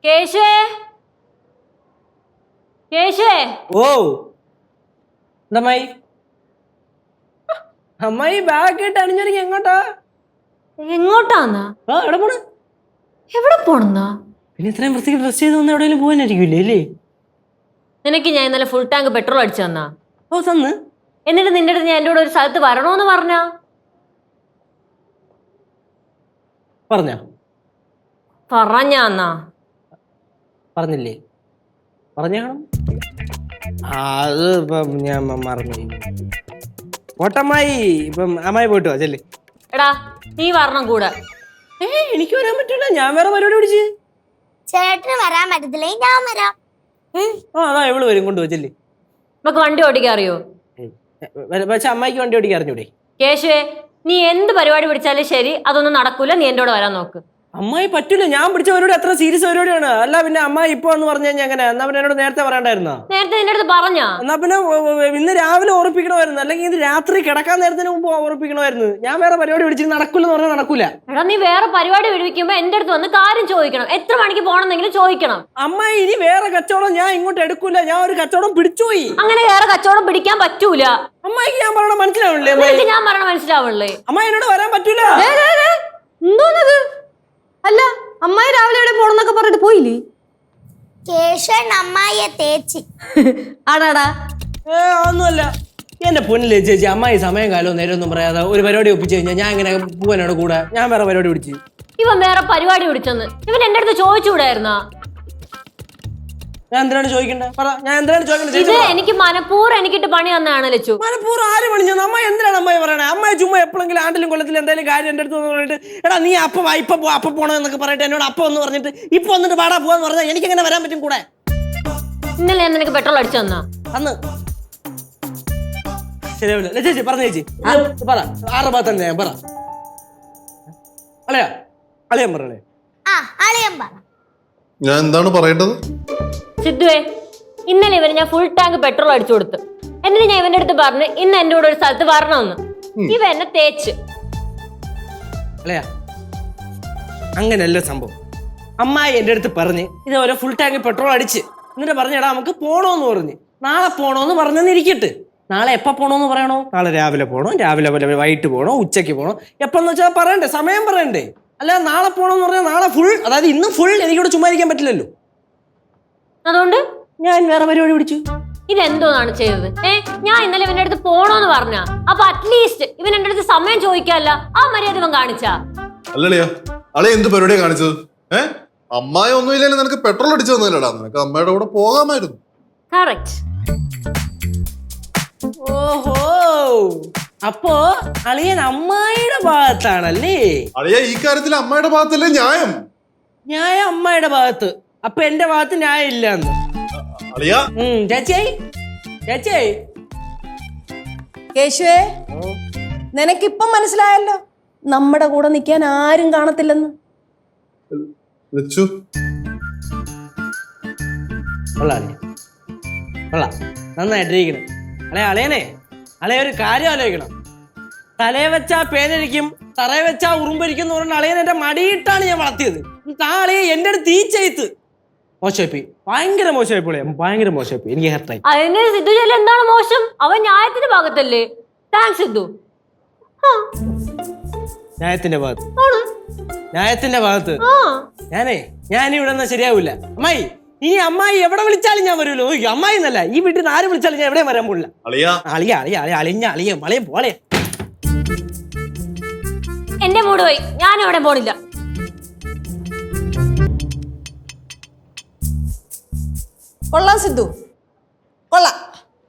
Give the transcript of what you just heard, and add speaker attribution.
Speaker 1: കേശുവേ കേശുവേ
Speaker 2: ഓ എന്തമ്മായി അമ്മായി ബാഗ് ഇട്ട് അണിഞ്ഞൊരുങ്ങി എങ്ങോട്ടാ?
Speaker 1: എങ്ങോട്ടാന്നാ?
Speaker 2: എവിടെ പോണ്?
Speaker 1: എവിടെ പോണെന്നാ?
Speaker 2: പിന്നെ ഇത്രയും വൃത്തിക്ക് ഡ്രസ് ചെയ്ത് വന്ന് എവിടെയെങ്കിലും പോകാനായിരിക്കില്ലേ അല്ലേ?
Speaker 1: നിനക്ക് ഞാൻ ഇന്നലെ ഫുൾ ടാങ്ക് പെട്രോൾ അടിച്ചു തന്നാ?
Speaker 2: ഓ തന്ന്.
Speaker 1: എന്നിട്ട് നിന്റെ അടുത്ത് ഞാൻ എൻ്റെ കൂടെ ഒരു സ്ഥലത്ത് വരണോന്ന് പറഞ്ഞാ? പറഞ്ഞാന്നാ?
Speaker 2: പറഞ്ഞില്ലേ? പറഞ്ഞാണം. അത് ഇപ്പം ഞാൻ മറന്നു. ഓട്ടമ്മായി ഇപ്പം അമ്മായി പോയിട്ട് വാ ചെല്ലേ.
Speaker 1: എടാ നീ വരണം കൂടെ.
Speaker 2: എനിക്ക് വരാൻ പറ്റില്ല, ഞാൻ വേറെ പരിപാടി പിടിച്ച്.
Speaker 3: ചേട്ടന് വരാൻ പറ്റത്തില്ലേ? ഞാൻ വരാം.
Speaker 2: അതാ എവള് വരും, കൊണ്ടുപോ ചെല്ലേ.
Speaker 1: നമുക്ക് വണ്ടി ഓടിക്കാൻ അറിയോ?
Speaker 2: പക്ഷെ അമ്മായിക്ക് വണ്ടി ഓടിക്കാൻ അറിഞ്ഞൂടെ?
Speaker 1: കേശുവേ നീ എന്ത് പരിപാടി പിടിച്ചാലും ശരി അതൊന്നും നടക്കൂല, നീ എൻ്റെ കൂടെ വരാൻ നോക്ക്.
Speaker 2: അമ്മായി പറ്റൂല, ഞാൻ പിടിച്ച പരിപാടി അത്ര സീരിയസ് പരിപാടിയാണ്. അല്ല പിന്നെ അമ്മായി ഇപ്പൊ എന്ന് പറഞ്ഞു കഴിഞ്ഞാൽ എങ്ങനെ? എന്നാ പിന്നെ എന്നോട് നേരത്തെ പറയണ്ടായിരുന്നോ?
Speaker 1: നേരത്തെ നിന്റെ അടുത്ത് പറഞ്ഞാ?
Speaker 2: എന്നാ പിന്നെ ഇന്ന് രാവിലെ ഉറപ്പിക്കണമായിരുന്നു, അല്ലെങ്കിൽ ഇത് രാത്രി കിടക്കാൻ നേരത്തിന് മുമ്പ് ഉറപ്പിക്കണമായിരുന്നു. ഞാൻ വേറെ പരിപാടി പിടിച്ചിട്ട് നടക്കൂലെന്ന് പറഞ്ഞാൽ നടക്കൂല.
Speaker 1: എടാ നീ വേറെ പരിപാടി പിടിക്കുമ്പോ എന്റെ അടുത്ത് വന്ന് കാര്യം ചോദിക്കണം, എത്ര മണിക്ക് പോകണമെന്നെങ്കിലും ചോദിക്കണം.
Speaker 2: അമ്മായി ഇനി വേറെ കച്ചവടം ഞാൻ ഇങ്ങോട്ട് എടുക്കൂല, ഞാൻ ഒരു കച്ചവടം പിടിച്ചുപോയി.
Speaker 1: അങ്ങനെ വേറെ കച്ചവടം പിടിക്കാൻ പറ്റൂല.
Speaker 2: അമ്മായിക്ക് ഞാൻ പറയണ മനസ്സിലാവണില്ലേ?
Speaker 1: ഞാൻ പറയണ മനസ്സിലാവണല്ലേ?
Speaker 2: അമ്മായി എന്നോട് വരാൻ പറ്റൂല.
Speaker 1: എന്തോന്നത്? അല്ല അമ്മായി രാവിലെ എവിടെ പോണെന്നൊക്കെ പറഞ്ഞിട്ട് പോയില്ലേ?
Speaker 3: കേശവൻ അമ്മായിയെ തേച്ച്.
Speaker 1: ആടാടാ
Speaker 2: ഒന്നുമല്ല. എന്റെ പൊന്നില്ലേ ചേച്ചി, അമ്മായി സമയം കാലവും നേരം ഒന്നും പറയാതെ ഒരു പരിപാടി ഒപ്പിച്ചു കഴിഞ്ഞാൽ ഞാൻ ഇങ്ങനെ പോവാനോട് കൂടെ ഞാൻ വേറെ പരിപാടി പിടിച്ച്.
Speaker 1: ഇവൻ വേറെ പരിപാടി പിടിച്ചെന്ന് ഇവൻ എന്റെ അടുത്ത് ചോദിച്ചുകൂടായിരുന്നാ?
Speaker 2: ഞാൻ എന്തിനാണ് ചോദിക്കണ്ടേ? പറ, ഞാൻ എന്തിനാണ് ചോദിക്കണ്ടേ?
Speaker 1: ഇത് എനിക്ക് മനഃപൂർവ്വം എനിക്കിട്ട് പണി തന്നെയാണ് ലച്ചു.
Speaker 2: മനഃപൂർവ്വം ആര് പണിഞ്ഞു? അമ്മായി എന്തിനാണ് അമ്മായി പറയണേ? അമ്മായി ചുമ്മാ എപ്പോഴെങ്കിലും ആണ്ടിലും കൊല്ലത്തിലും എന്തെങ്കിലും കാര്യം എന്റെ അടുത്ത് പറഞ്ഞിട്ട് എടാ നീ അപ്പ പോണെന്നൊക്കെ പറഞ്ഞിട്ട് എന്നോട് അപ്പം ഒന്ന് പറഞ്ഞിട്ട് ഇപ്പൊ വന്നിട്ട് പാടാ പോവാന്ന് പറഞ്ഞാൽ എനിക്ക് എങ്ങനെ വരാൻ പറ്റും കൂടെ?
Speaker 1: ഇന്നലെ ഞാൻ നിനക്ക് പെട്രോൾ അടിച്ചു തന്നാ?
Speaker 2: അന്ന് ശരിയാവില്ല ചേച്ചി, പറഞ്ഞ ചേച്ചി പറ. ആരുടെ ഭാഗത്താണ് ഞാൻ? പറ അളയാ, അളയാൻ പറയണേ.
Speaker 4: ഞാൻ എന്താണ് പറയേണ്ടത്?
Speaker 1: സിദ്ധുവേ ഇന്നലെ ഇവന് ഞാൻ ഫുൾ ടാങ്ക് പെട്രോൾ അടിച്ചു കൊടുത്തു. എന്നിട്ട് ഞാൻ ഇവന്റെ അടുത്ത് പറഞ്ഞു ഇന്ന് എന്റെ കൂടെ ഒരു സ്ഥലത്ത് വരണമെന്ന്. ഇവ എന്നെ തേച്ച്.
Speaker 2: അളയാ അങ്ങനെയല്ല സംഭവം. അമ്മായി എന്റെ അടുത്ത് പറഞ്ഞ് ഇതേപോലെ ഫുൾ ടാങ്ക് പെട്രോൾ അടിച്ച് എന്നിട്ട് പറഞ്ഞെടാ നമുക്ക് പോണോന്ന് പറഞ്ഞ്. നാളെ പോണോന്ന് പറഞ്ഞെന്നിരിക്കട്ടെ. നാളെ എപ്പോൾ പോണോന്ന് പറയണോ? നാളെ രാവിലെ പോകണോ, രാവിലെ വൈകിട്ട് പോകണോ, ഉച്ചയ്ക്ക് പോകണോ, എപ്പോന്ന് വെച്ചാൽ പറയണ്ടേ, സമയം പറയണ്ടേ. അല്ല നാളെ പോകണമെന്ന് പറഞ്ഞാൽ നാളെ ഫുൾ, അതായത് ഇന്ന് ഫുൾ എനിക്കിവിടെ ചുമ്മാ ഇരിക്കാൻ പറ്റില്ലല്ലോ.
Speaker 1: അതുകൊണ്ട്
Speaker 2: ഞാൻ വേറെ പരിപാടി പിടിച്ചു.
Speaker 1: ഇതെന്തോന്നാണ് ചെയ്തത്? ഞാൻ ഇന്നലെ ഇവന്റെ അടുത്ത് പോണോന്ന് പറഞ്ഞ അപ്പൊ അറ്റ്ലീസ്റ്റ് ഇവൻ എന്റെ അടുത്ത് സമയം ചോദിക്കാല്ല, ആ മര്യാദ ഇവൻ കാണിച്ചാ?
Speaker 4: അല്ലളിയാ, അളെ എന്ത് പരിപാടിയാ കാണിച്ചത്? അമ്മായി ഒന്നും ഇല്ലല്ലോ, നിനക്ക് പെട്രോൾ അടിച്ചു തന്നല്ലടാ, നിനക്ക് അമ്മയുടെ കൂടെ പോകാമായിരുന്നു.
Speaker 1: കറക്റ്റ്.
Speaker 2: ഓഹോ, അപ്പോ അളിയൻ അമ്മായിയുടെ ഭാഗത്താണല്ലേ?
Speaker 4: അളിയ ഈ കാര്യത്തിൽ അമ്മയുടെ ഭാഗത്തല്ലേ ന്യായം?
Speaker 2: ന്യായം അമ്മായിയുടെ ഭാഗത്ത്. അപ്പൊ എന്റെ ഭാഗത്ത് ന്യായം ഇല്ലാന്ന്. ചേച്ചി ചേച്ചി
Speaker 5: കേശുവേ, നിനക്കിപ്പം മനസ്സിലായല്ലോ നമ്മുടെ കൂടെ നിൽക്കാൻ ആരും കാണത്തില്ലെന്ന്.
Speaker 2: നന്നായിട്ടിരിക്കണം. അളയനെ അളയ ഒരു കാര്യം ആലോചിക്കണം. തലയെ വെച്ചാ പേനരിക്കും, തറയെ വെച്ചാ ഉറുമ്പരിക്കും എന്ന് പറഞ്ഞ അളയൻ എന്റെ മടിയിട്ടാണ് ഞാൻ വളർത്തിയത്. ആ അളയെ എന്റെ അടുത്ത് ഈ ചെയ്ത്ത് മോശമായി, ഭയങ്കര മോശമായി, ഭയങ്കര മോശമായി. എനിക്ക് ഹെർട്ടായി.
Speaker 1: അതിന് സിദ്ധു ചെല്ലു എന്താണ് മോശം? അവൻ ന്യായത്തിന്റെ ഭാഗത്തല്ലേ? താങ്ക്സ് സിദ്ധു.
Speaker 2: ന്യായത്തിന്റെ ഭാഗത്ത്, ന്യായത്തിന്റെ ഭാഗത്ത്. ഞാനിവിടെ നിന്നാ ശരിയാവൂല. അമ്മായി ഇനി അമ്മായി എവിടെ വിളിച്ചാലും ഞാൻ വരുമല്ലോ. അമ്മായി എന്നല്ല, ഈ വീട്ടിൽ നിന്ന് ആര് വിളിച്ചാലും ഞാൻ എവിടെ വരാൻ പോലില്ല. അളിയ പോലെ
Speaker 1: എന്റെ മൂട് പോയി, ഞാൻ എവിടെ പോണില്ല.
Speaker 5: കൊള്ളാം സിദ്ധു, കൊള്ളാം.